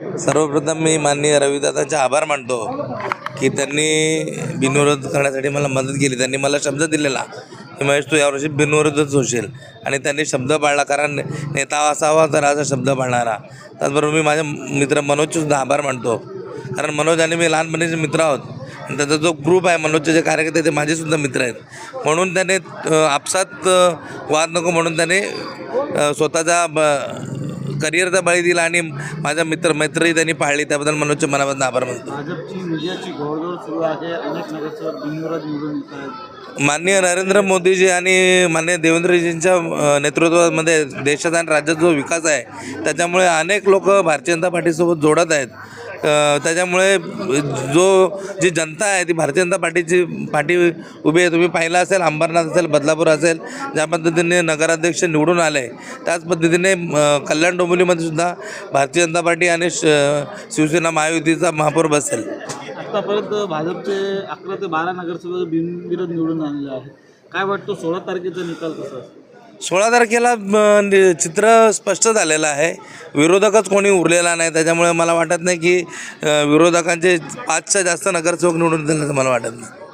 सर्वप्रथम मी माननीय रविदादांचे आभार मानतो की त्यांनी बिनविरोध करण्यासाठी मला मदत केली. त्यांनी मला शब्द दिलेला की महेश तू यावर्षी बिनविरोधच होशील आणि त्यांनी शब्द पाळला. कारण नेता असावा तर असा शब्द पाळणारा. त्याचबरोबर मी माझ्या मित्र मनोजचे सुद्धा आभार मानतो. कारण मनोज आणि मी लहानपणीचे मित्र आहोत आणि त्याचा जो ग्रुप आहे मनोजचे जे कार्यकर्ते ते माझेसुद्धा मित्र आहेत. म्हणून त्याने आपसात वाद नको म्हणून त्याने स्वतःचा करिअरचा बळी दिला आणि माझ्या मैत्रीही त्यांनी पाळली. त्याबद्दल मनोजचे मनापासून आभार मानतो. भाजपची मीडियाची घोडदौड सुरू आहे. अनेक नगरसेवक बिनविरोध निवडून येत आहेत. माननीय नरेंद्र मोदीजी आणि माननीय देवेंद्रजींच्या नेतृत्वामध्ये देशाचा आणि राज्याचा जो विकास आहे त्याच्यामुळे अनेक लोक भारतीय जनता पार्टीसोबत जोडत आहेत. त्याच्यामुळे जी जनता आहे ती भारतीय जनता पार्टी उभी आहे. तुम्ही पाहिलं असेल अंबरनाथ असेल बदलापूर असेल ज्या पद्धतीने नगराध्यक्ष निवडून आले त्याच पद्धतीने कल्याण डोंबिवलीमध्ये सुद्धा भारतीय जनता पार्टी आणि शिवसेना महायुतीचा महापौर बसेल. आतापर्यंत भाजपचे 11 ते 12 नगरसेवक बिनविरोध निवडून आलेले आहेत. काय वाटतं 16 तारखेचा निकाल कसा असेल? 16 तारखेला चित्र स्पष्ट झालेलं आहे. विरोधकच कोणी उरलेला नाही. त्याच्यामुळे मला वाटत नाही की विरोधकांचे 5च्या जास्त नगरसेवक निवडून दिले असं मला वाटत नाही.